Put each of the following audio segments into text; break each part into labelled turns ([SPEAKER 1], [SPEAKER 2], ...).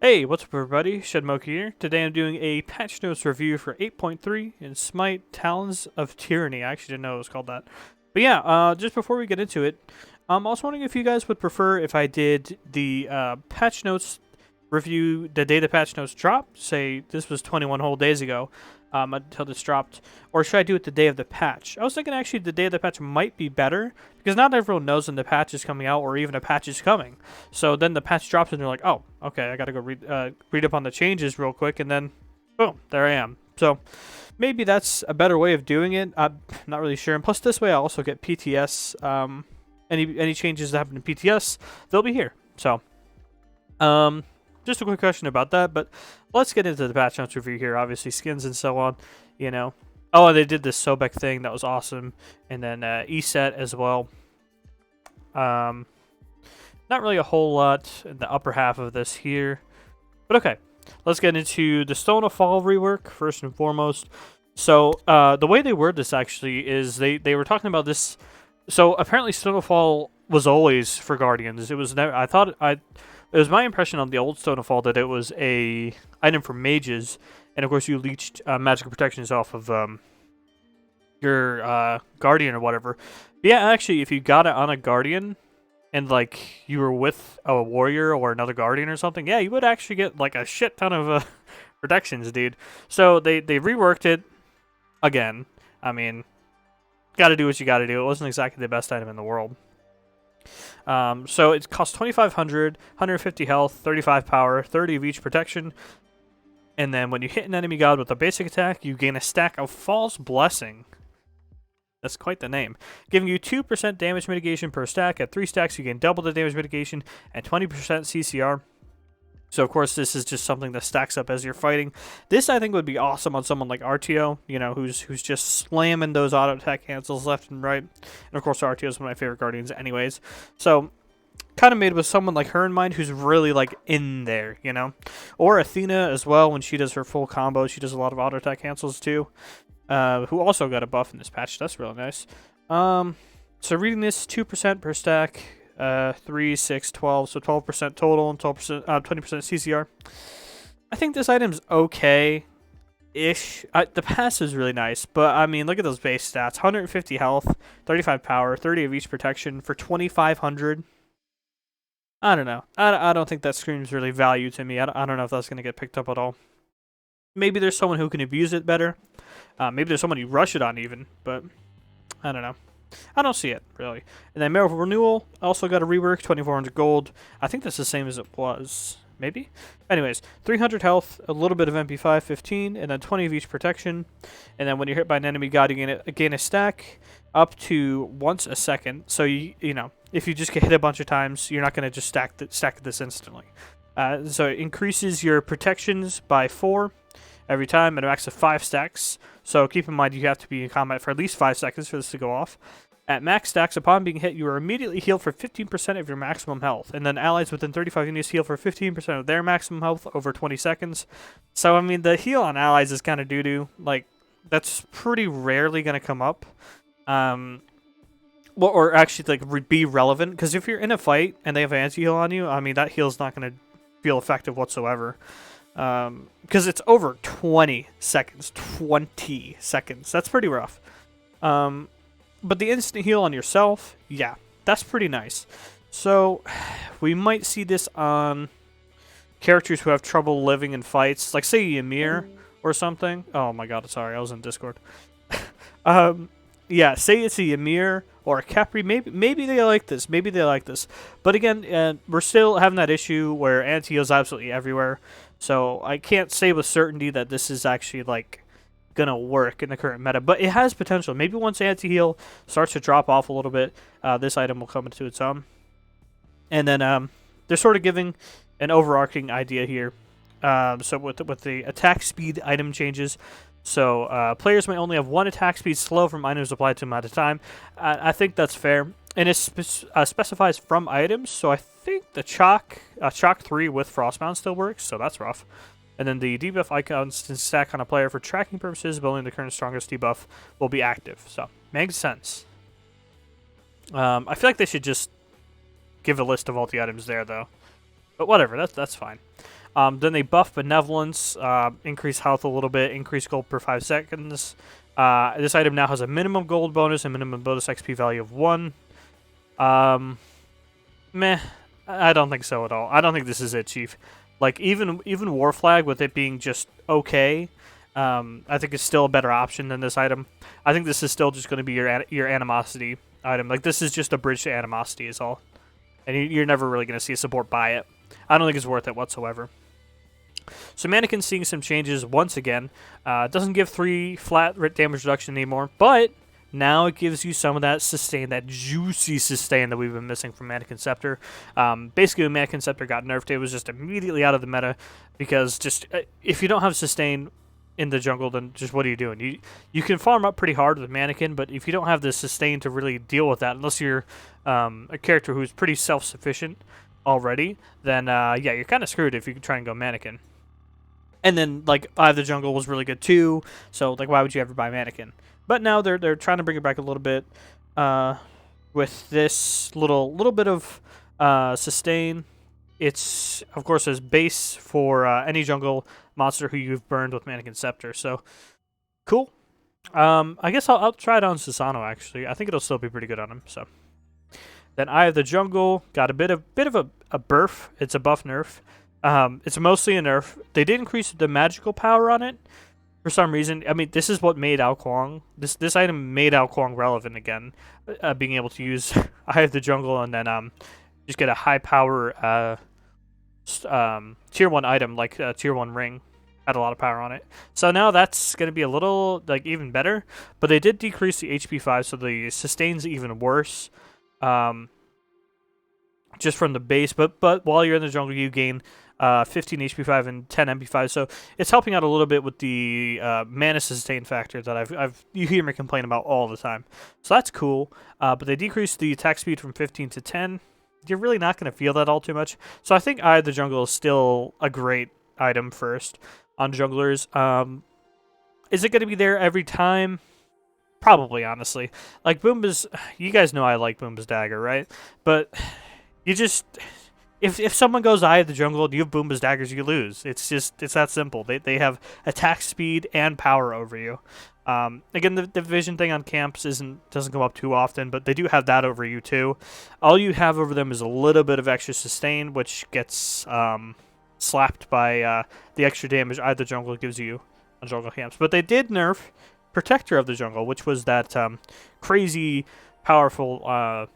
[SPEAKER 1] Hey, what's up everybody? Shedmoki here. Today I'm doing a patch notes review for 8.3 in SMITE Talons of Tyranny. I actually didn't know it was called that. But yeah, just before we get into it, I was wondering if you guys would prefer if I did the patch notes review the day the patch notes dropped. Say this was 21 whole days ago until this dropped. Or should I do it the day of the patch? I was thinking actually the day of the patch might be better because not everyone knows when the patch is coming out or even a patch is coming. So then the patch drops and they're like, oh, okay, I gotta go read up on the changes real quick, and then boom, there I am. So maybe that's a better way of doing it. I'm not really sure. And plus this way I also get PTS. Any changes that happen in PTS, they'll be here. So just a quick question about that, but let's get into the patch notes review here. Obviously skins and so on, you know. Oh, and they did this Sobek thing that was awesome, and then ESET as well. Not really a whole lot in the upper half of this here, but okay. Let's get into the Stone of Fall rework first and foremost. So the way they word this actually is they were talking about this. So apparently Stone of Fall was always for Guardians. It was never. It was my impression on the old Stone of Fall that it was a item for mages, and of course you leached magical protections off of your Guardian or whatever. But yeah, actually, if you got it on a Guardian and like you were with a warrior or another Guardian or something, yeah, you would actually get like a shit ton of protections, dude. So they reworked it again. I mean, gotta do what you gotta do. It wasn't exactly the best item in the world. So it costs 2,500, 150 health, 35 power, 30 of each protection. And then when you hit an enemy god with a basic attack, you gain a stack of False Blessing. That's quite the name. Giving you 2% damage mitigation per stack. At 3 stacks, you gain double the damage mitigation and 20% CCR. So, of course, this is just something that stacks up as you're fighting. This, I think, would be awesome on someone like RTO, you know, who's just slamming those auto attack cancels left and right. And, of course, RTO is one of my favorite Guardians anyways. So, kind of made with someone like her in mind who's really, like, in there, you know. Or Athena as well. When she does her full combo, she does a lot of auto attack cancels, too. Who also got a buff in this patch. That's really nice. So, reading this, 2% per stack. 3, 6, 12, so 12% total and 20% CCR. I think this item's okay-ish. The pass is really nice, but I mean, look at those base stats: 150 health, 35 power, 30 of each protection for 2,500. I don't know. I don't think that screams really value to me. I don't know if that's gonna get picked up at all. Maybe there's someone who can abuse it better. Maybe there's someone you rush it on even, but I don't know. I don't see it, really. And then Miracle Renewal also got a rework, 2,400 gold. I think that's the same as it was. Maybe? Anyways, 300 health, a little bit of MP5, 15, and then 20 of each protection. And then when you're hit by an enemy god, you gain a stack up to once a second. So, you know, if you just get hit a bunch of times, you're not going to just stack this instantly. So it increases your protections by 4 every time at a max of 5 stacks. So keep in mind you have to be in combat for at least 5 seconds for this to go off. At max stacks, upon being hit, you are immediately healed for 15% of your maximum health. And then allies within 35 units heal for 15% of their maximum health over 20 seconds. So, I mean, the heal on allies is kind of doo-doo. Like, that's pretty rarely going to come up. Well, or actually, like, be relevant. Because if you're in a fight and they have anti-heal on you, I mean, that heal's not going to feel effective whatsoever. Because it's over 20 seconds. 20 seconds. That's pretty rough. But the instant heal on yourself, yeah, that's pretty nice. So, we might see this on characters who have trouble living in fights. Like, say, Ymir or something. Oh my god, sorry, I was in Discord. Yeah, say it's a Ymir or a Capri. Maybe they like this. Maybe they like this. But again, we're still having that issue where anti-heal is absolutely everywhere. So, I can't say with certainty that this is actually, like, gonna work in the current meta, but it has potential. Maybe once anti-heal starts to drop off a little bit, this item will come into its own. And then they're sort of giving an overarching idea here. So with the attack speed item changes, so players may only have 1 attack speed slow from items applied to them at a time. I think that's fair, and it specifies from items. So I think the Chalk 3 with Frostbound still works, so that's rough. And then the debuff icons can stack on a player for tracking purposes, but only the current strongest debuff will be active. So, makes sense. I feel like they should just give a list of all the items there, though. But whatever, that's fine. Then they buff Benevolence, increase health a little bit, increase gold per 5 seconds. This item now has a minimum gold bonus and minimum bonus XP value of 1. Meh. I don't think so at all. I don't think this is it, Chief. Like, even War Flag, with it being just okay, I think it's still a better option than this item. I think this is still just going to be your Animosity item. Like, this is just a bridge to Animosity is all. And you're never really going to see a support buy it. I don't think it's worth it whatsoever. So Mannequin's seeing some changes once again. It doesn't give 3 flat damage reduction anymore, but now it gives you some of that sustain, that juicy sustain that we've been missing from Mannequin Scepter. Basically, when Mannequin Scepter got nerfed, it was just immediately out of the meta, because just if you don't have sustain in the jungle, then just what are you doing? You can farm up pretty hard with Mannequin, but if you don't have the sustain to really deal with that, unless you're a character who's pretty self-sufficient already, then yeah, you're kind of screwed if you try and go Mannequin. And then, like, Eye of the Jungle was really good too, so, like, why would you ever buy Mannequin? But now they're trying to bring it back a little bit with this little bit of sustain. It's, of course, as base for any jungle monster who you've burned with Mannequin Scepter, so cool. I guess I'll try it on Susano, actually. I think it'll still be pretty good on him, so. Then Eye of the Jungle got a bit of a burf. It's a buff nerf. It's mostly a nerf. They did increase the magical power on it for some reason. I mean, this is what made Ao Kuang. This item made Ao Kuang relevant again, being able to use Eye of the Jungle and then just get a high power tier 1 item like tier 1 ring. Had a lot of power on it. So now that's going to be a little like even better, but they did decrease the HP 5, so the sustain's even worse. Just from the base, but while you're in the jungle, you gain 15 HP 5 and 10 MP 5, so it's helping out a little bit with the mana sustain factor that you hear me complain about all the time. So that's cool. But they decreased the attack speed from 15 to 10. You're really not going to feel that all too much. So I think Eye of the Jungle is still a great item first on junglers. Is it going to be there every time? Probably, honestly. Like Boomba's, you guys know I like Boomba's Dagger, right? But you just, if someone goes Eye of the Jungle and you have Boomba's Daggers, you lose. It's that simple. They have attack speed and power over you. Again, the vision thing on camps doesn't come up too often, but they do have that over you too. All you have over them is a little bit of extra sustain, which gets slapped by the extra damage Eye of the Jungle gives you on jungle camps. But they did nerf Protector of the Jungle, which was that crazy powerful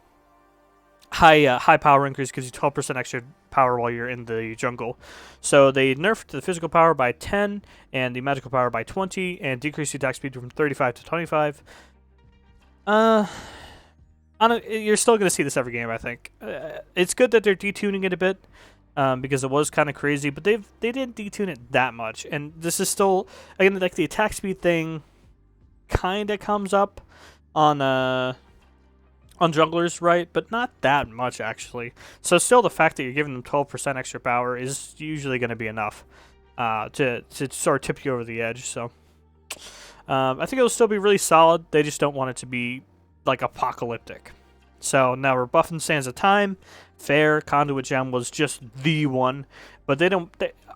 [SPEAKER 1] high power increase, gives you 12% extra power while you're in the jungle. So they nerfed the physical power by 10 and the magical power by 20 and decreased the attack speed from 35 to 25. You're still going to see this every game, I think. It's good that they're detuning it a bit because it was kind of crazy, but they didn't detune it that much. And this is still, again, like the attack speed thing kind of comes up on junglers, right? But not that much, actually. So still, the fact that you're giving them 12% extra power is usually going to be enough to sort of tip you over the edge. So I think it'll still be really solid. They just don't want it to be like apocalyptic. So now we're buffing Sands of Time. Fair. Conduit Gem was just the one, but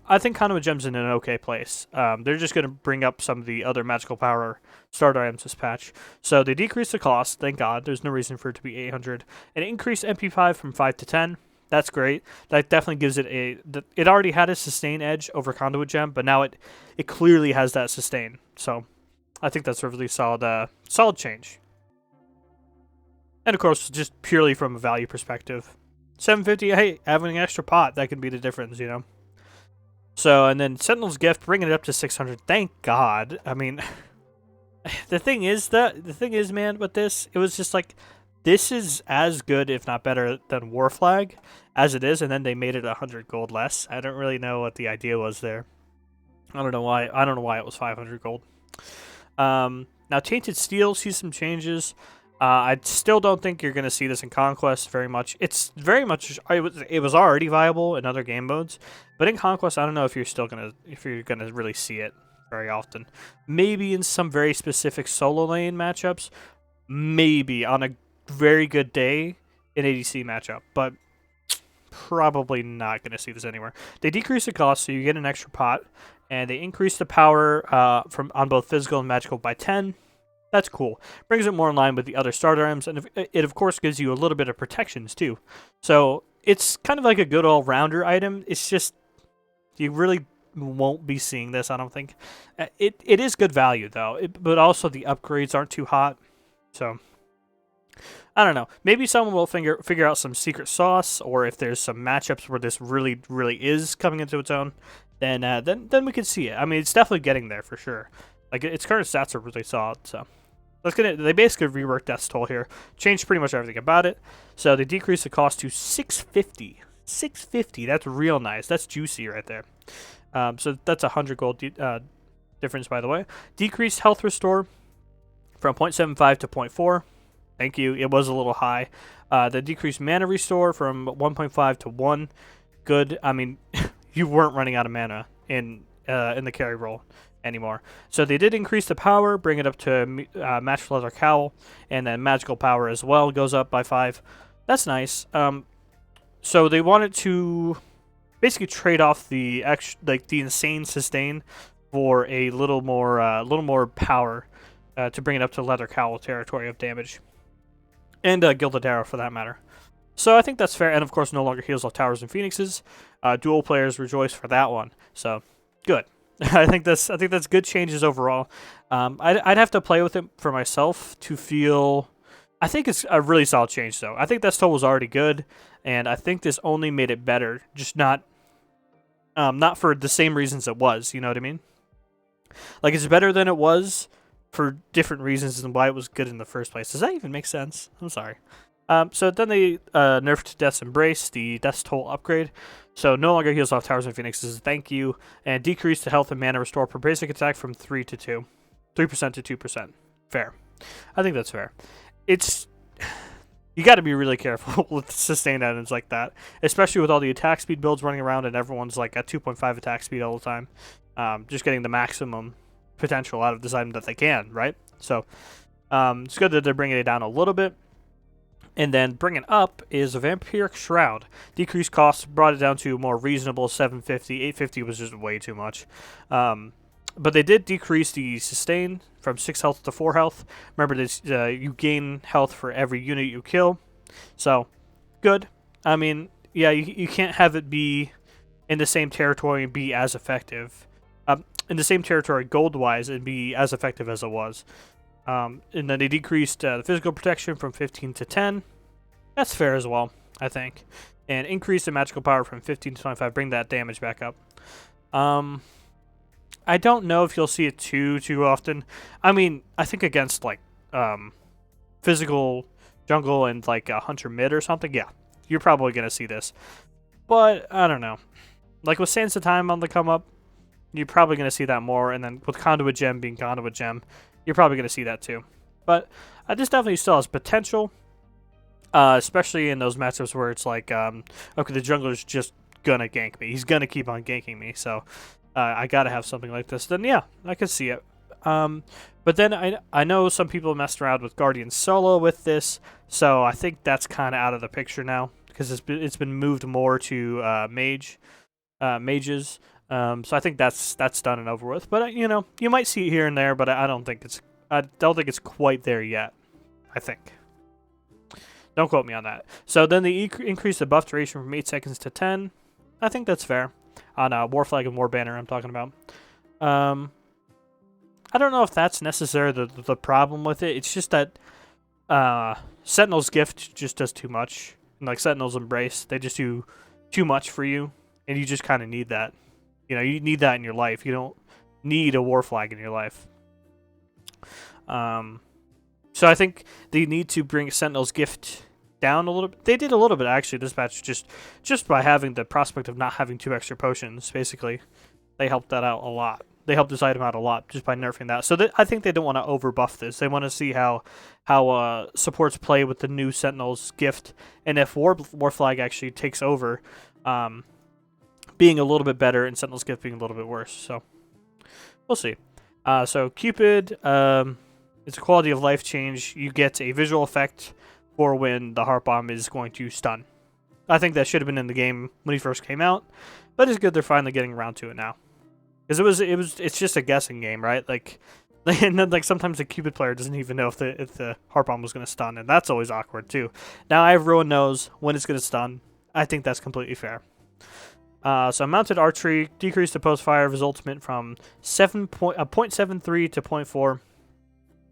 [SPEAKER 1] I think Conduit Gem's in an okay place. They're just going to bring up some of the other magical power starter items this patch. So they decreased the cost, thank God. There's no reason for it to be 800. And increased MP5 from 5 to 10. That's great. That definitely gives it it already had a sustain edge over Conduit Gem, but now it clearly has that sustain. So I think that's a really solid change. And of course, just purely from a value perspective. 750, hey, having an extra pot, that can be the difference, you know? So, and then Sentinel's Gift, bringing it up to 600. Thank God. I mean, the thing is, man, with this, it was just like, this is as good, if not better, than War Flag as it is, and then they made it 100 gold less. I don't really know what the idea was there. I don't know why it was 500 gold. Now, Tainted Steel sees some changes. I still don't think you're going to see this in Conquest very much. It's very much, it was already viable in other game modes, but in Conquest, I don't know if you're gonna really see it very often. Maybe in some very specific solo lane matchups, maybe on a very good day in ADC matchup, but probably not going to see this anywhere. They decrease the cost, so you get an extra pot, and they increase the power from on both physical and magical by 10. That's cool. Brings it more in line with the other starter items, and it of course gives you a little bit of protections too. So it's kind of like a good all-rounder item. It's just you really won't be seeing this, I don't think. It is good value though, but also the upgrades aren't too hot. So I don't know. Maybe someone will figure out some secret sauce, or if there's some matchups where this really is coming into its own, then we could see it. I mean, it's definitely getting there for sure. Like its current stats are really solid. So they basically reworked Death's Toll here, changed pretty much everything about it. So they decreased the cost to 650. 650. That's real nice. That's juicy right there. So that's 100 gold difference, by the way. Decreased health restore from 0.75 to 0.4. Thank you. It was a little high. The decreased mana restore from 1.5 to 1. Good. I mean, you weren't running out of mana in the carry role anymore. So they did increase the power, bring it up to match for Leather Cowl, and then magical power as well goes up by 5. That's nice. So they wanted to basically trade off the insane sustain for a little more power to bring it up to Leather Cowl territory of damage, and Gilded Arrow for that matter. So I think that's fair, and of course no longer heals all towers and phoenixes. Dual players rejoice for that one. So good. I think that's good changes overall. I'd have to play with it for myself to feel. I think it's a really solid change though. I think Death's Toll was already good, and I think this only made it better. Just not for the same reasons it was. You know what I mean? Like it's better than it was for different reasons than why it was good in the first place. Does that even make sense? I'm sorry. So then they nerfed Death's Embrace, the Death's Toll upgrade. So no longer heals off towers and phoenixes, thank you. And decreased the health and mana restore per basic attack from 3% to 2%. Fair. I think that's fair. It's you got to be really careful with sustained items like that, especially with all the attack speed builds running around and everyone's like at 2.5 attack speed all the time. Just getting the maximum potential out of this item that they can, right? So it's good that they're bringing it down a little bit. And then bringing up is a Vampiric Shroud. Decreased cost, brought it down to a more reasonable 750. 850 was just way too much. But they did decrease the sustain from 6 health to 4 health. Remember, this you gain health for every unit you kill. So, good. I mean, yeah, you can't have it be in the same territory and be as effective. In the same territory gold-wise and be as effective as it was. And then they decreased the physical protection from 15 to 10. That's fair as well, I think. And increased the magical power from 15 to 25. Bring that damage back up. I don't know if you'll see it too often. I mean, I think against like physical jungle and like a hunter mid or something, yeah, you're probably gonna see this. But I don't know. Like with Sands of Time on the come up, you're probably gonna see that more. And then with Conduit Gem being Conduit Gem, you're probably going to see that too. But this definitely still has potential, especially in those matchups where it's like, okay, the jungler's just going to gank me. He's going to keep on ganking me, so I got to have something like this. Then, yeah, I can see it. But then I know some people messed around with Guardian Solo with this, so I think that's kind of out of the picture now because it's been moved more to mages. So I think that's done and over with. But you know, you might see it here and there, but I don't think it's quite there yet. I think. Don't quote me on that. So then they increase the buff duration from 8 seconds to 10. I think that's fair. On War Flag and War Banner, I'm talking about. I don't know if that's necessarily the problem with it. It's just that Sentinel's Gift just does too much. And like Sentinel's Embrace, they just do too much for you, and you just kind of need that. You know, you need that in your life. You don't need a War Flag in your life. So I think they need to bring Sentinel's Gift down a little bit. They did a little bit, actually, this patch, just by having the prospect of not having 2 extra potions, basically. They helped that out a lot. They helped this item out a lot just by nerfing that. So I think they don't want to overbuff this. They want to see how supports play with the new Sentinel's Gift. And if War Flag actually takes over, being a little bit better and Sentinel's Gift being a little bit worse. So we'll see. So Cupid, it's a quality of life change. You get a visual effect for when the Heart Bomb is going to stun. I think that should have been in the game when he first came out, but it's good they're finally getting around to it now. Because it's just a guessing game, right? Like, and then like sometimes the Cupid player doesn't even know if the Heart Bomb was going to stun, and that's always awkward too. Now everyone knows when it's going to stun. I think that's completely fair. So mounted archery decreased the post fire of his ultimate from 0.73 to 0.4,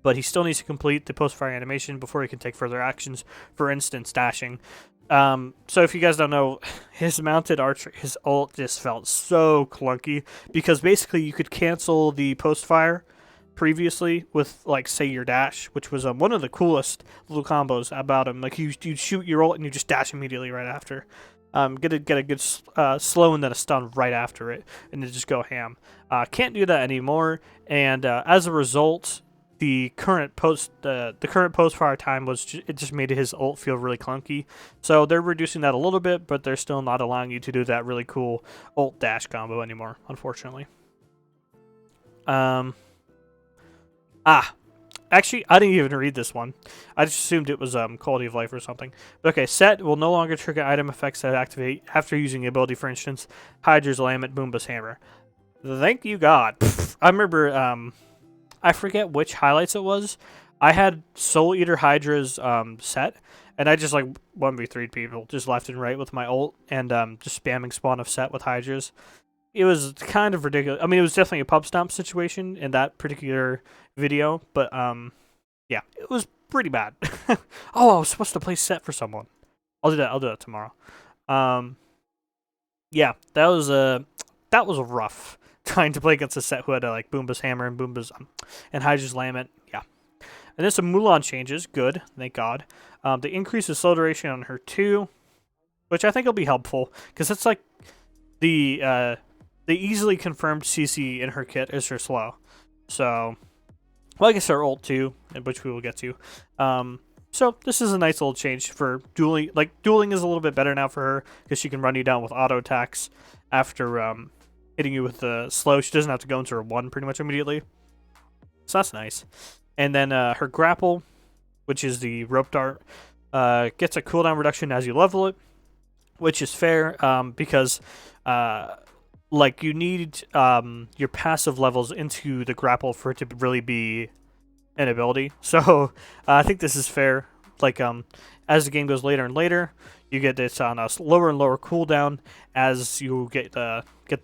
[SPEAKER 1] but he still needs to complete the post fire animation before he can take further actions. For instance, dashing. So if you guys don't know, his mounted archery, his ult just felt so clunky because basically you could cancel the post fire previously with, like, say your dash, which was one of the coolest little combos about him. Like you shoot your ult and you just dash immediately right after. Get a good slow and then a stun right after it, and then just go ham. Can't do that anymore, and as a result, the current post fire time it just made his ult feel really clunky. So they're reducing that a little bit, but they're still not allowing you to do that really cool ult dash combo anymore, unfortunately. Actually, I didn't even read this one. I just assumed it was quality of life or something. But okay, set will no longer trigger item effects that activate after using the ability. For instance, Hydra's Lament, Boomba's Hammer. Thank you God. I remember, I forget which highlights it was. I had Soul Eater Hydra's set, and I just like 1v3'd people just left and right with my ult, and just spamming spawn of set with Hydra's. It was kind of ridiculous. I mean, it was definitely a pub stomp situation in that particular video, but yeah, it was pretty bad. Oh, I was supposed to play set for someone. I'll do that tomorrow. Yeah, that was rough trying to play against a set who had like Boomba's Hammer and Boomba's and Hydra's Lament. Yeah, and then some Mulan changes. Good, thank God. They increase the slow duration on her too, which I think will be helpful because it's like the easily confirmed CC in her kit is her slow. So, well, I guess her ult too, which we will get to. So this is a nice little change for dueling. Like, dueling is a little bit better now for her because she can run you down with auto attacks after hitting you with the slow. She doesn't have to go into her 1 pretty much immediately. So that's nice. And then her grapple, which is the rope dart, gets a cooldown reduction as you level it, which is fair because like you need your passive levels into the grapple for it to really be an ability. So I think this is fair. Like as the game goes later and later, you get this on a lower and lower cooldown as you get the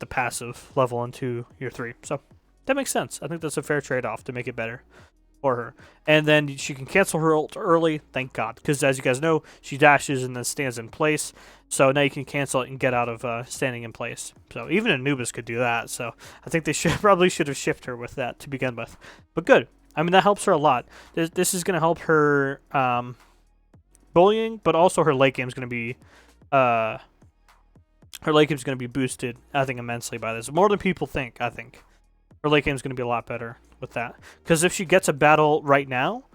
[SPEAKER 1] passive level into your 3. So that makes sense. I think that's a fair trade-off to make it better for her. And then she can cancel her ult early, thank God, because as you guys know, she dashes and then stands in place. So now you can cancel it and get out of standing in place. So even Anubis could do that. So I think they probably should have shifted her with that to begin with. But good. I mean, that helps her a lot. This is going to help her bullying, but also her late game is going to be boosted, I think, immensely by this. More than people think, I think. Her late game is going to be a lot better with that. Because if she gets a battle right now,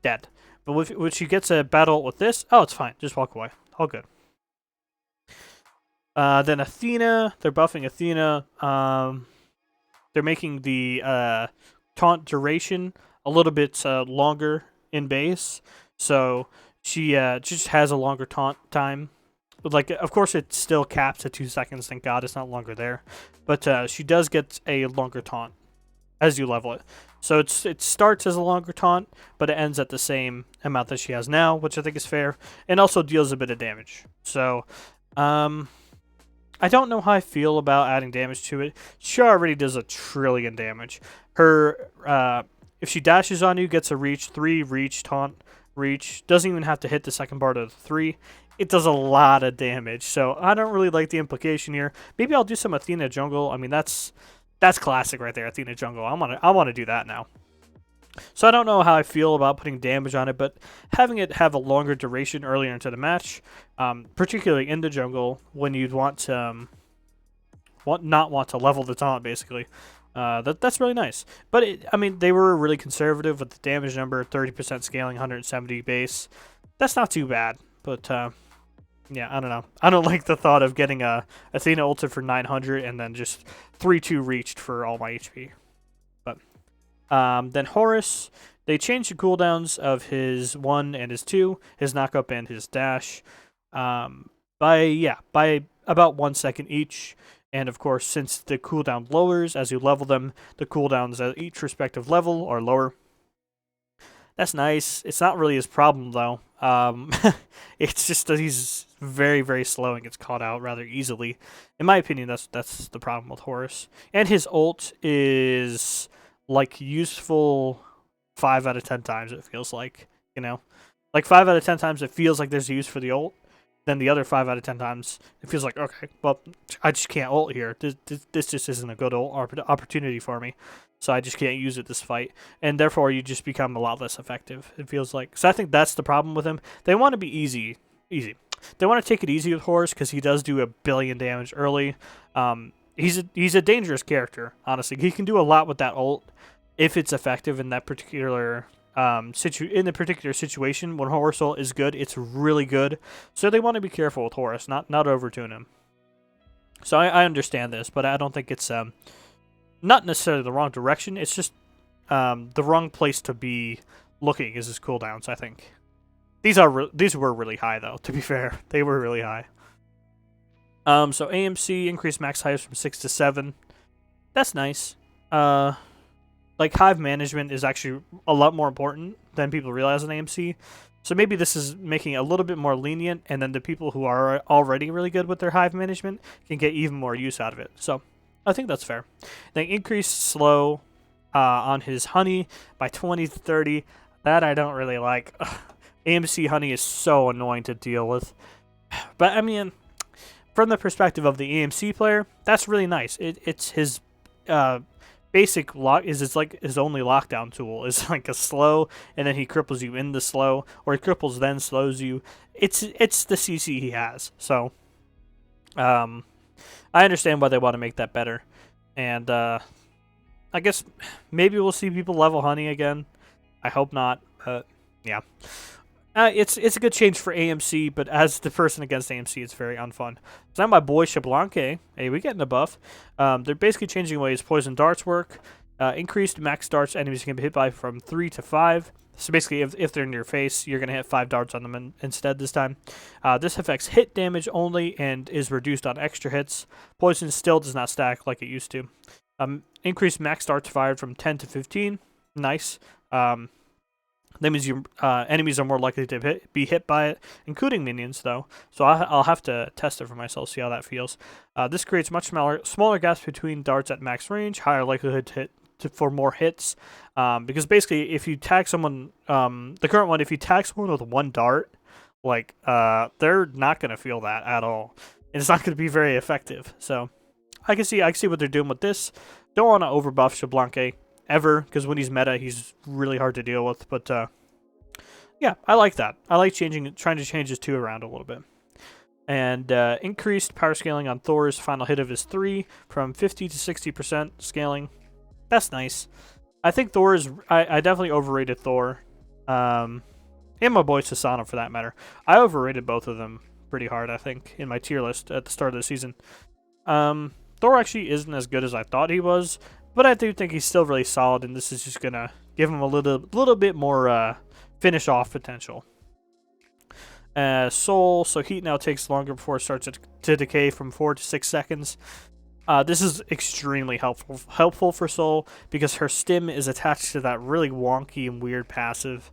[SPEAKER 1] dead. But if she gets a battle with this, oh, it's fine. Just walk away. All good. Then Athena, they're buffing Athena. They're making the taunt duration a little bit longer in base. So she just has a longer taunt time. Like, of course, it still caps at 2 seconds. Thank God it's not longer there. But she does get a longer taunt as you level it. So it starts as a longer taunt, but it ends at the same amount that she has now, which I think is fair, and also deals a bit of damage. So, I don't know how I feel about adding damage to it. She already does 1 trillion damage. Her, if she dashes on you, gets a reach, 3 reach, taunt, reach. Doesn't even have to hit the second part of the 3. It does a lot of damage, so I don't really like the implication here. Maybe I'll do some Athena jungle. I mean, that's classic right there, Athena jungle. I want to do that now. So I don't know how I feel about putting damage on it, but having it have a longer duration earlier into the match, particularly in the jungle when you'd want to not want to level the taunt, basically. That's really nice. But I mean, they were really conservative with the damage number, 30% scaling, 170 base. That's not too bad, but yeah, I don't know. I don't like the thought of getting a Athena ulted for 900 and then just 3-2 reached for all my HP. But then Horus, they changed the cooldowns of his 1 and his 2, his knock up and his dash. But by about 1 second each. And of course, since the cooldown lowers as you level them, the cooldowns at each respective level are lower. That's nice. It's not really his problem though. It's just that he's very, very slow and gets caught out rather easily. In my opinion, that's the problem with Horus. And his ult is like useful 5 out of 10 times. It feels like, like 5 out of 10 times it feels like there's a use for the ult. Then the other 5 out of 10 times it feels like, okay, well, I just can't ult here. This just isn't a good ult opportunity for me. So I just can't use it this fight, and therefore you just become a lot less effective, it feels like. So I think that's the problem with him. They want to be easy. They want to take it easy with Horus because he does do 1,000,000,000 damage early. He's a dangerous character, honestly. He can do a lot with that ult if it's effective in that particular situation. When Horus ult is good, it's really good. So they want to be careful with Horus, not overtune him. So I understand this, but I don't think it's not necessarily the wrong direction. It's just the wrong place to be looking is his cooldowns, I think. These were really high, though, to be fair. They were really high. So AMC increased max hives from 6 to 7. That's nice. Like, hive management is actually a lot more important than people realize in AMC. So maybe this is making it a little bit more lenient, and then the people who are already really good with their hive management can get even more use out of it. So I think that's fair. They increased slow on his honey by 20 to 30. That I don't really like. Ugh. AMC honey is so annoying to deal with. But, I mean, from the perspective of the AMC player, that's really nice. It's his basic lock is like his only lockdown tool is like a slow, and then he cripples you in the slow, or he cripples then slows you. It's the CC he has. So, I understand why they want to make that better, and I guess maybe we'll see people level honey again. I hope not, but yeah. It's a good change for AMC, but as the person against AMC, it's very unfun. So now my boy Shablanque, hey, we getting a buff. They're basically changing the ways poison darts work. Increased max darts enemies can be hit by from 3 to 5. So basically, if they're in your face, you're going to hit 5 darts on them instead this time. This affects hit damage only and is reduced on extra hits. Poison still does not stack like it used to. Increased max darts fired from 10 to 15. Nice. That means your enemies are more likely to be hit by it, including minions, though. So I'll have to test it for myself, see how that feels. This creates much smaller gaps between darts at max range, higher likelihood to hit for more hits. Because basically, if you tag someone, the current one, if you tag someone with 1 dart, like they're not gonna feel that at all, and it's not gonna be very effective. So I can see what they're doing with this. Don't want to overbuff Shablanque ever, because when he's meta, he's really hard to deal with. But yeah, I like that. I like trying to change his 2 around a little bit. And increased power scaling on Thor's final hit of his 3 from 50 to 60% scaling. That's nice. I think Thor is... I definitely overrated Thor. And my boy Sasana, for that matter. I overrated both of them pretty hard, I think, in my tier list at the start of the season. Thor actually isn't as good as I thought he was, but I do think he's still really solid, and this is just going to give him a little bit more finish-off potential. Soul, so heat now takes longer before it starts to decay from 4 to 6 seconds. This is extremely helpful for Soul, because her stim is attached to that really wonky and weird passive.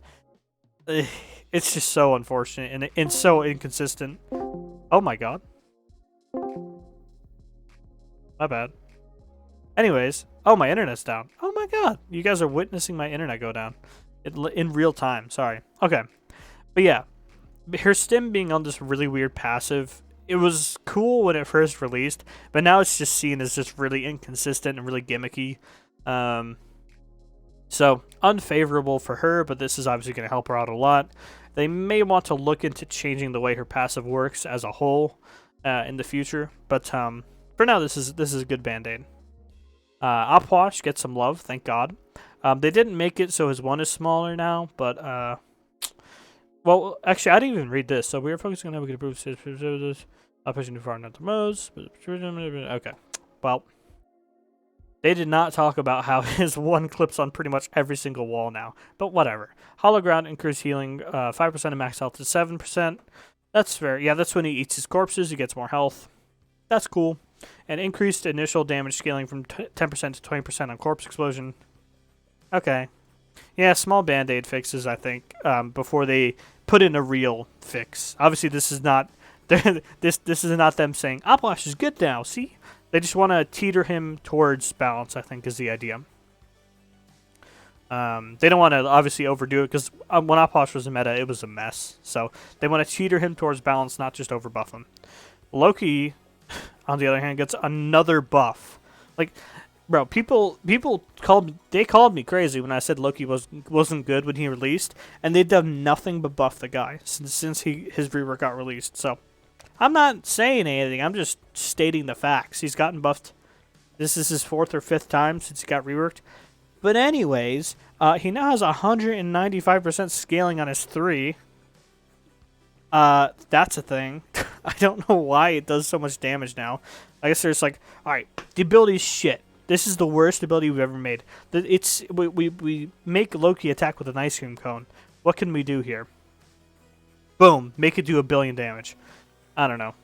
[SPEAKER 1] It's just so unfortunate and so inconsistent. Oh my god. My bad. Anyways, oh, my internet's down. Oh my god, you guys are witnessing my internet go down in real time. Sorry. Okay, but yeah, her stim being on this really weird passive, it was cool when it first released, but now it's just seen as just really inconsistent and really gimmicky. So unfavorable for her, but this is obviously going to help her out a lot. They may want to look into changing the way her passive works as a whole in the future, but for now, this is a good band-aid. Opwash gets some love, thank God. They didn't make it so his 1 is smaller now, but well, actually, I didn't even read this. So we are focusing on how we can improve this. Not pushing too far, not the most. Okay, well, they did not talk about how his 1 clips on pretty much every single wall now, but whatever. Hollow Ground increased healing 5% of max health to 7%. That's fair. Yeah, that's when he eats his corpses. He gets more health. That's cool. And increased initial damage scaling from 10% to 20% on corpse explosion. Okay. Yeah, small band-aid fixes, I think, before they put in a real fix. Obviously, this is not this is not them saying Oplash is good now. See, they just want to teeter him towards balance. I think is the idea. They don't want to obviously overdo it because when Oplash was a meta, it was a mess. So they want to teeter him towards balance, not just overbuff him. Loki, on the other hand, gets another buff. Like, bro, people called me crazy when I said Loki wasn't good when he released, and they've done nothing but buff the guy since his rework got released. So I'm not saying anything. I'm just stating the facts. He's gotten buffed. This is his 4th or 5th time since he got reworked. But anyways, he now has 195% scaling on his 3. That's a thing. I don't know why it does so much damage now. I guess there's like, alright, the ability's shit. This is the worst ability we've ever made. We make Loki attack with an ice cream cone. What can we do here? Boom, make it do 1 billion damage. I don't know.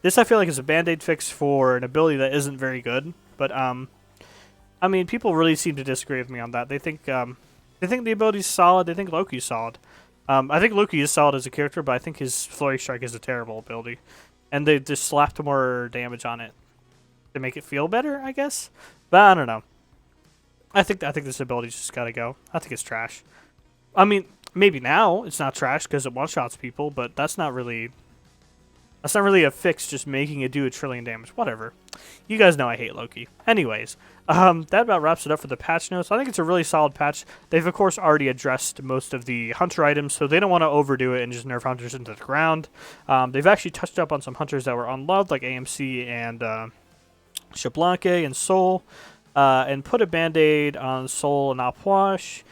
[SPEAKER 1] This I feel like is a band-aid fix for an ability that isn't very good, but I mean, people really seem to disagree with me on that. They think the ability's solid. They think Loki's solid. I think Loki is solid as a character, but I think his Flurry Strike is a terrible ability, and they just slapped more damage on it to make it feel better, I guess. But I don't know. I think this ability's just gotta go. I think it's trash. I mean, maybe now it's not trash because it one-shots people, but that's not really a fix, just making it do 1 trillion damage. Whatever. You guys know I hate Loki. Anyways, that about wraps it up for the patch notes. I think it's a really solid patch. They've, of course, already addressed most of the Hunter items, so they don't want to overdo it and just nerf Hunters into the ground. They've actually touched up on some Hunters that were unloved, like AMC and Shablanque and Soul, and put a Band-Aid on Soul and Opwash,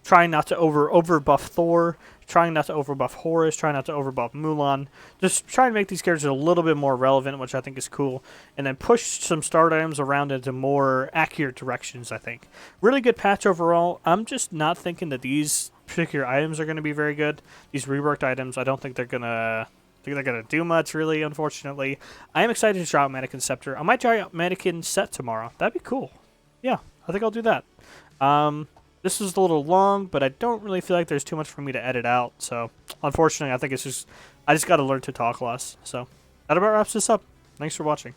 [SPEAKER 1] trying not to overbuff Thor, trying not to overbuff Horus, trying not to overbuff Mulan. Just trying to make these characters a little bit more relevant, which I think is cool. And then push some start items around into more accurate directions, I think. Really good patch overall. I'm just not thinking that these particular items are going to be very good. These reworked items, I don't think they're going to do much, really, unfortunately. I am excited to try out Mannequin Scepter. I might try out Mannequin Set tomorrow. That'd be cool. Yeah, I think I'll do that. This is a little long, but I don't really feel like there's too much for me to edit out. So, unfortunately, I think I just got to learn to talk less. So, that about wraps this up. Thanks for watching.